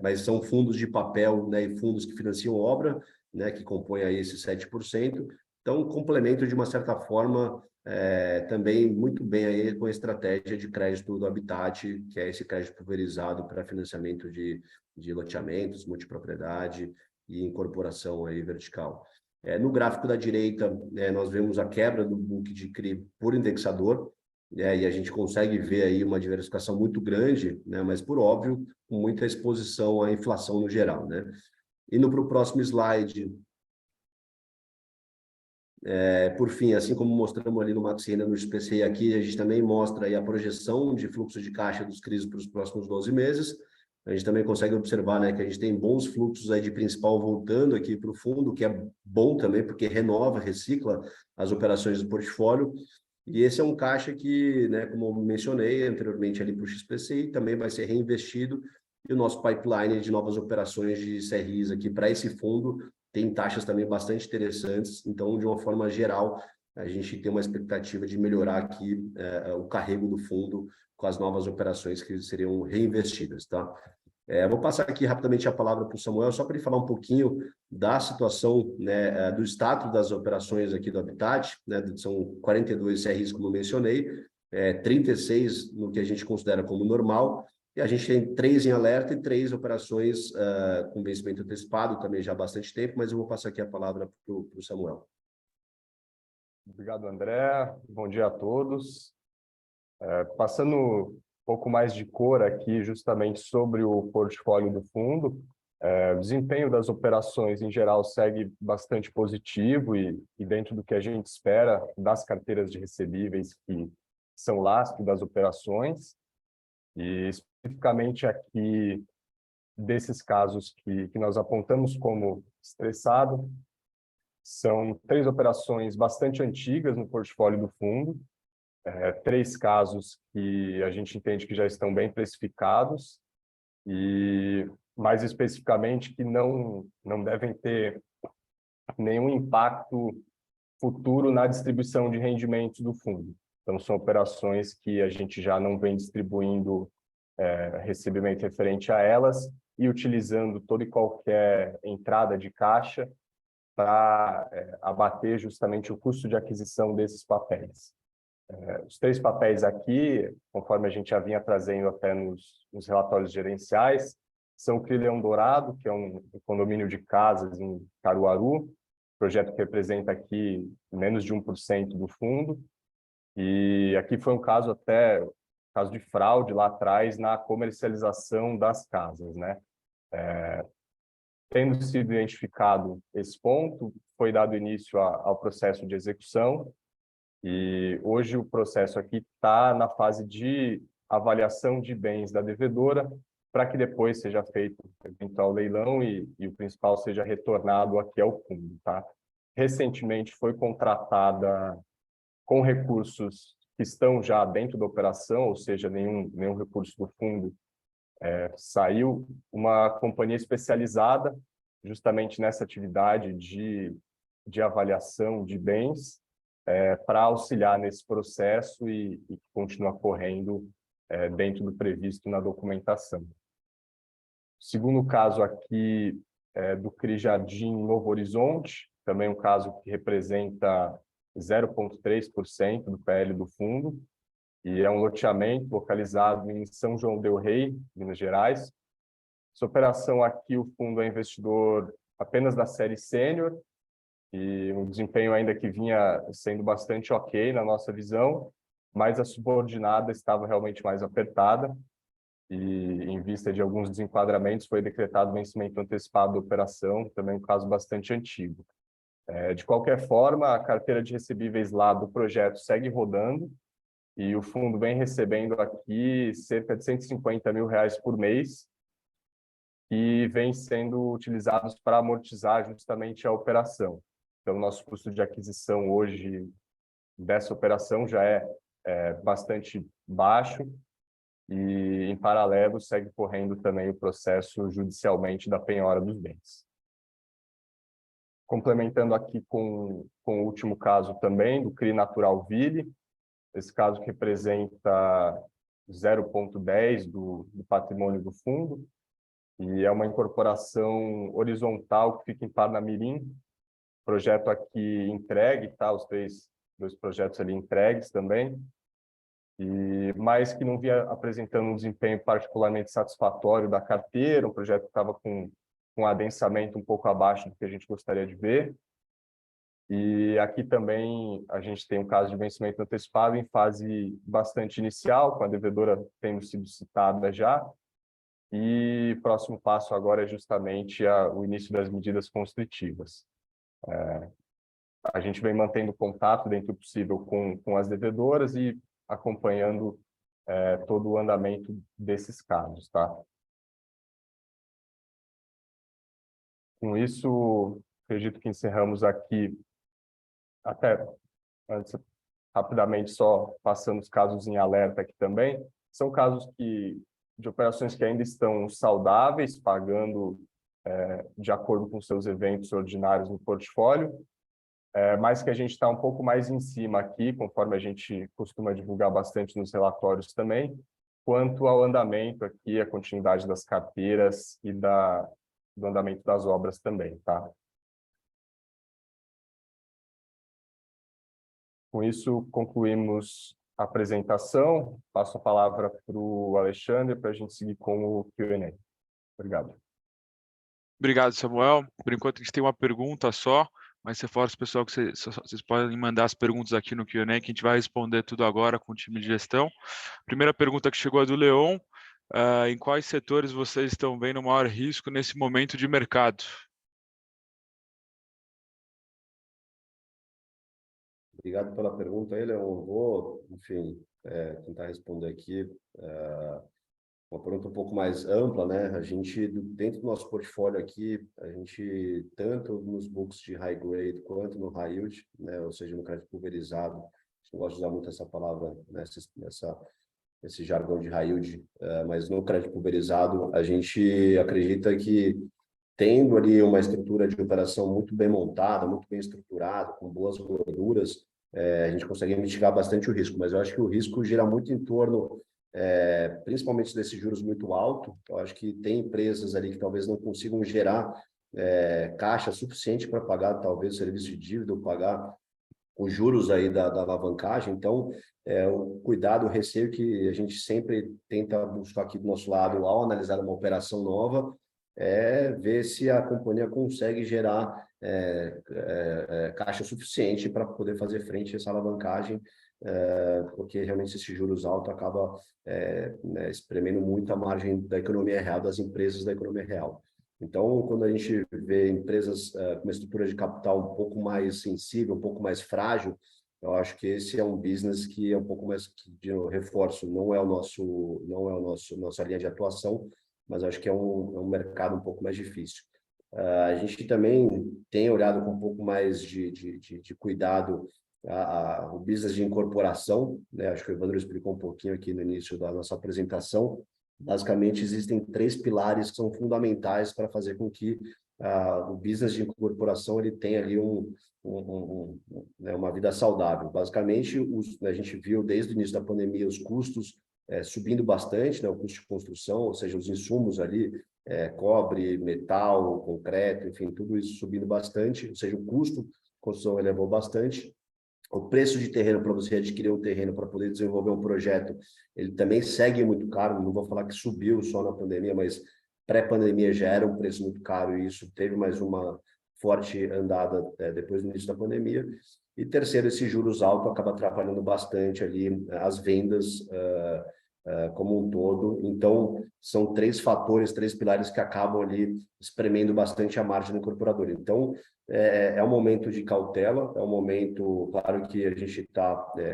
mas são fundos de papel, né, e fundos que financiam obra, né, que compõem aí esses 7%. Então, complemento de uma certa forma também muito bem aí com a estratégia de crédito do Habitat, que é esse crédito pulverizado para financiamento de loteamentos, multipropriedade e incorporação aí vertical. No gráfico da direita, nós vemos a quebra do book de CRI por indexador, e a gente consegue ver aí uma diversificação muito grande, né, mas por óbvio, com muita exposição à inflação no geral, né? Indo para o próximo slide, por fim, assim como mostramos ali no Maxi Renda, no SPCI aqui, a gente também mostra aí a projeção de fluxo de caixa dos CRIs para os próximos 12 meses. A gente também consegue observar, né, que a gente tem bons fluxos aí de principal voltando aqui para o fundo, que é bom também, porque renova, recicla as operações do portfólio. E esse é um caixa que, né, como eu mencionei anteriormente ali para o XPCI, também vai ser reinvestido. E o nosso pipeline de novas operações de CRIs aqui para esse fundo tem taxas também bastante interessantes. Então, de uma forma geral, a gente tem uma expectativa de melhorar aqui o carrego do fundo com as novas operações que seriam reinvestidas, tá? Vou passar aqui rapidamente a palavra para o Samuel, só para ele falar um pouquinho da situação, né, do status das operações aqui do Habitat, né, são 42 CRIs, como eu mencionei, 36 no que a gente considera como normal, e a gente tem 3 em alerta e 3 operações com vencimento antecipado, também já há bastante tempo, mas eu vou passar aqui a palavra para o Samuel. Obrigado, André. Bom dia a todos. Passando um pouco mais de cor aqui, justamente sobre o portfólio do fundo, o desempenho das operações, em geral, segue bastante positivo e dentro do que a gente espera das carteiras de recebíveis que são lastro das operações. E, especificamente aqui, desses casos que nós apontamos como estressado, são 3 operações bastante antigas no portfólio do fundo, 3 casos que a gente entende que já estão bem precificados e, mais especificamente, que não devem ter nenhum impacto futuro na distribuição de rendimentos do fundo. Então, são operações que a gente já não vem distribuindo recebimento referente a elas e utilizando toda e qualquer entrada de caixa para abater justamente o custo de aquisição desses papéis. Os 3 papéis aqui, conforme a gente já vinha trazendo até nos relatórios gerenciais, são o CRI Leão Dourado, que é um condomínio de casas em Caruaru, projeto que representa aqui menos de 1% do fundo, e aqui foi um caso até caso de fraude lá atrás na comercialização das casas, né? Tendo sido identificado esse ponto, foi dado início ao processo de execução e hoje o processo aqui está na fase de avaliação de bens da devedora para que depois seja feito o eventual leilão e o principal seja retornado aqui ao fundo, tá? Recentemente foi contratada com recursos que estão já dentro da operação, ou seja, nenhum recurso do fundo saiu, uma companhia especializada justamente nessa atividade de avaliação de bens para auxiliar nesse processo e continuar correndo dentro do previsto na documentação. O segundo caso aqui é do CRI Jardim Novo Horizonte, também um caso que representa 0,3% do PL do fundo, e é um loteamento localizado em São João del Rei, Minas Gerais. Essa operação aqui, o fundo é investidor apenas da série sênior, e um desempenho ainda que vinha sendo bastante ok na nossa visão, mas a subordinada estava realmente mais apertada, e em vista de alguns desenquadramentos foi decretado vencimento antecipado da operação, também um caso bastante antigo. De qualquer forma, a carteira de recebíveis lá do projeto segue rodando, e o fundo vem recebendo aqui cerca de R$150 mil por mês, que vem sendo utilizados para amortizar justamente a operação. Então, nosso custo de aquisição hoje dessa operação já é bastante baixo e, em paralelo, segue correndo também o processo judicialmente da penhora dos bens. Complementando aqui com o último caso também, do CRI Natural Ville, esse caso que representa 0,10% do patrimônio do fundo, e é uma incorporação horizontal que fica em Parnamirim, projeto aqui entregue, tá? Os dois projetos ali entregues também, mas que não via apresentando um desempenho particularmente satisfatório da carteira, um projeto que estava com um adensamento um pouco abaixo do que a gente gostaria de ver. E aqui também a gente tem um caso de vencimento antecipado em fase bastante inicial, com a devedora tendo sido citada já, e o próximo passo agora é justamente o início das medidas constritivas. A gente vem mantendo contato dentro do possível com as devedoras e acompanhando todo o andamento desses casos, tá? Com isso, acredito que encerramos aqui, até antes, rapidamente só passando os casos em alerta aqui também, são casos de operações que ainda estão saudáveis, pagando de acordo com seus eventos ordinários no portfólio, mas que a gente está um pouco mais em cima aqui, conforme a gente costuma divulgar bastante nos relatórios também, quanto ao andamento aqui, a continuidade das carteiras e do andamento das obras também, tá? Com isso, concluímos a apresentação. Passo a palavra para o Alexandre para a gente seguir com o Q&A. Obrigado. Obrigado, Samuel. Por enquanto, a gente tem uma pergunta só, mas reforço, pessoal, que vocês podem mandar as perguntas aqui no Q&A, que a gente vai responder tudo agora com o time de gestão. Primeira pergunta que chegou é do Leon. Em quais setores vocês estão vendo o maior risco nesse momento de mercado? Obrigado pela pergunta aí, Leon. Vou, enfim, tentar responder aqui. Uma pergunta um pouco mais ampla, né? A gente, dentro do nosso portfólio aqui, a gente, tanto nos books de high grade quanto no high yield, né? Ou seja, no crédito pulverizado, a gente não gosta de usar muito essa palavra, esse jargão de high yield, mas no crédito pulverizado, a gente acredita que, tendo ali uma estrutura de operação muito bem montada, muito bem estruturada, com boas gorduras, a gente consegue mitigar bastante o risco, mas eu acho que o risco gira muito em torno, principalmente desses juros muito altos. Eu acho que tem empresas ali que talvez não consigam gerar caixa suficiente para pagar talvez o serviço de dívida ou pagar os juros aí da alavancagem. Então, o cuidado, o receio que a gente sempre tenta buscar aqui do nosso lado ao analisar uma operação nova, ver se a companhia consegue gerar caixa suficiente para poder fazer frente a essa alavancagem, porque realmente esse juros alto acaba né, espremendo muito a margem da economia real, das empresas da economia real. Então, quando a gente vê empresas com uma estrutura de capital um pouco mais sensível, um pouco mais frágil, eu acho que esse é um business que é um pouco mais, de reforço, não é nossa linha de atuação, mas acho que é um mercado um pouco mais difícil. A gente também tem olhado com um pouco mais de cuidado o business de incorporação, né? Acho que o Evandro explicou um pouquinho aqui no início da nossa apresentação. Basicamente, existem 3 pilares que são fundamentais para fazer com que o business de incorporação ele tenha ali né, uma vida saudável. Basicamente, a gente viu desde o início da pandemia os custos subindo bastante, né, o custo de construção, ou seja, os insumos ali, cobre, metal, concreto, enfim, tudo isso subindo bastante, ou seja, o custo de construção elevou bastante. O preço de terreno para você adquirir um terreno para poder desenvolver um projeto, ele também segue muito caro. Não vou falar que subiu só na pandemia, mas pré-pandemia já era um preço muito caro e isso teve mais uma forte andada depois do início da pandemia. E terceiro, esse juros alto acaba atrapalhando bastante ali as vendas como um todo. Então, são 3 fatores, 3 pilares que acabam ali espremendo bastante a margem do incorporador. Então, é um momento de cautela, é um momento, claro que a gente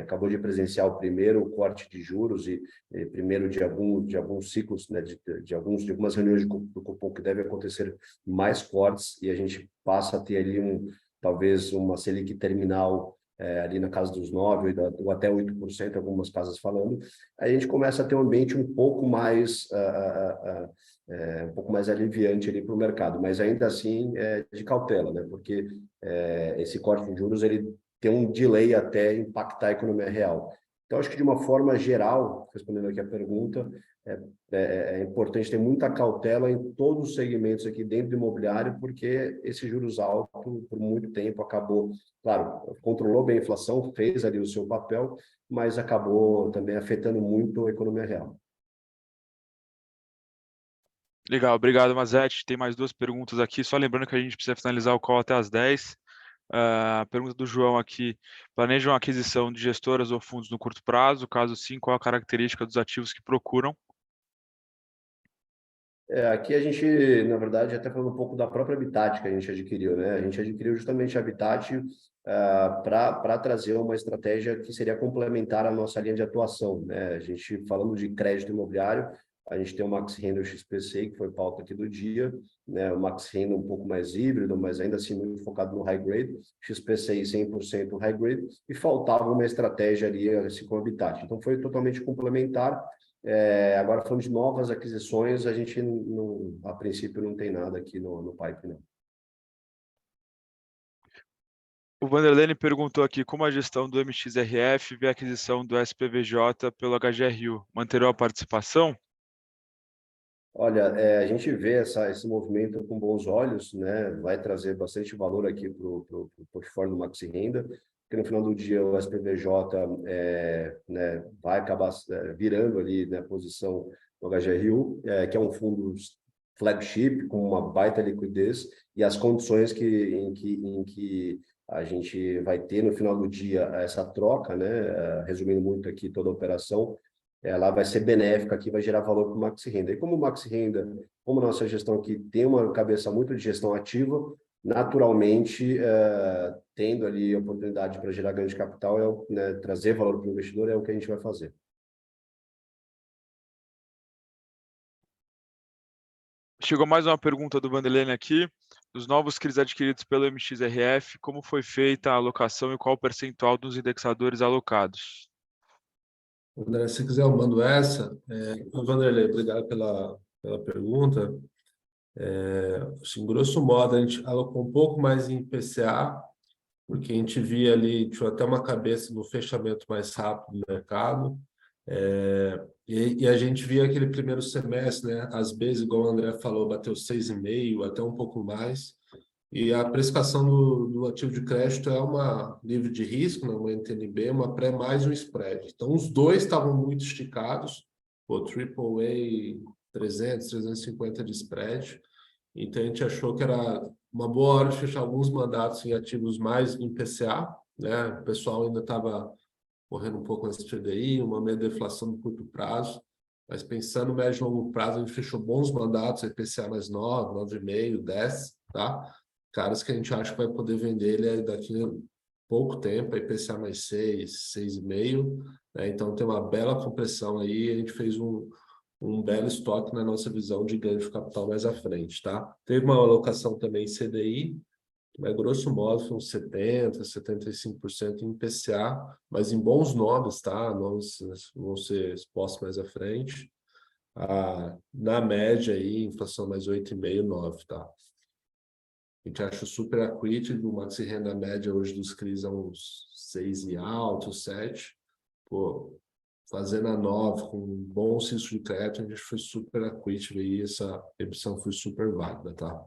acabou de presenciar o primeiro corte de juros e primeiro de alguns ciclos, né, de algumas reuniões do Copom que devem acontecer mais cortes, e a gente passa a ter ali talvez uma Selic terminal ali na casa dos 9% ou até 8%, algumas casas falando. Aí a gente começa a ter um ambiente um pouco mais aliviante ali para o mercado, mas ainda assim de cautela, né? Porque esse corte de juros ele tem um delay até impactar a economia real. Então, acho que de uma forma geral, respondendo aqui a pergunta, é importante ter muita cautela em todos os segmentos aqui dentro do imobiliário, porque esse juros alto, por muito tempo, acabou, claro, controlou bem a inflação, fez ali o seu papel, mas acabou também afetando muito a economia real. Legal, obrigado, Mazete. Tem mais 2 perguntas aqui. Só lembrando que a gente precisa finalizar o call até às 10. A pergunta do João aqui: planejam a aquisição de gestoras ou fundos no curto prazo? Caso sim, qual a característica dos ativos que procuram? Aqui a gente, na verdade, até falando um pouco da própria Habitat que a gente adquiriu, né? A gente adquiriu justamente a Habitat para trazer uma estratégia que seria complementar à nossa linha de atuação, né? A gente, falando de crédito imobiliário, a gente tem o Max Renda XPCI, que foi pauta aqui do dia, né? O Max Renda um pouco mais híbrido, mas ainda assim muito focado no high grade, XPCI 100% high grade, e faltava uma estratégia ali assim, com o Habitat. Então, foi totalmente complementar. Agora, falando de novas aquisições, a gente, a princípio, não tem nada aqui no pipe, não. O Vanderlei perguntou aqui como a gestão do MXRF vê a aquisição do SPVJ pelo HGRU. Manterão a participação? Olha, a gente vê esse movimento com bons olhos, né? Vai trazer bastante valor aqui para o portfólio do Maxi Renda, porque no final do dia o SPVJ né, vai acabar virando ali, né, posição no HGRU, que é um fundo flagship com uma baita liquidez, e as condições em que a gente vai ter no final do dia essa troca, né? Resumindo muito aqui toda a operação, ela vai ser benéfica aqui, vai gerar valor para o Maxi Renda. E como o Maxi Renda, como nossa gestão aqui tem uma cabeça muito de gestão ativa, naturalmente, tendo ali a oportunidade para gerar ganho de capital, né, trazer valor para o investidor, é o que a gente vai fazer. Chegou mais uma pergunta do Vanderlei aqui. Dos novos CRIs adquiridos pelo MXRF, como foi feita a alocação e qual o percentual dos indexadores alocados? André, se quiser eu mando essa. Vanderlei, obrigado pela pergunta. Assim, grosso modo, a gente alocou um pouco mais em IPCA, porque a gente via ali, tinha até uma cabeça no fechamento mais rápido do mercado. E a gente via aquele primeiro semestre, né? Às vezes, igual o André falou, bateu 6,5, até um pouco mais. E a precificação do ativo de crédito é uma livre de risco, né? Uma NTNB, uma pré mais um spread. Então, os dois estavam muito esticados, o AAA 300, 350 de spread. Então, a gente achou que era uma boa hora de fechar alguns mandatos em ativos mais em PCA, né? O pessoal ainda estava correndo um pouco nesse CDI, uma meia deflação no curto prazo, mas pensando no médio e longo prazo, a gente fechou bons mandatos, IPCA mais 9, 9,5, 10, tá? Caras que a gente acha que vai poder vender ele daqui a pouco tempo, IPCA mais 6, 6,5, né? Então tem uma bela compressão aí, a gente fez um belo estoque na nossa visão de ganho de capital mais à frente, tá? Teve uma alocação também em CDI, mas grosso modo foi uns 70%, 75% em IPCA, mas em bons nomes, tá? Nomes vão ser expostos mais à frente. Na média aí, inflação mais 8,5, 9, tá? A gente acha super accretive, o Maxi Renda média hoje dos CRIs é uns 6 e alto, 7. Pô, fazendo a 9 com um bom senso de crédito, a gente foi super accretive aí, essa emissão foi super válida, tá?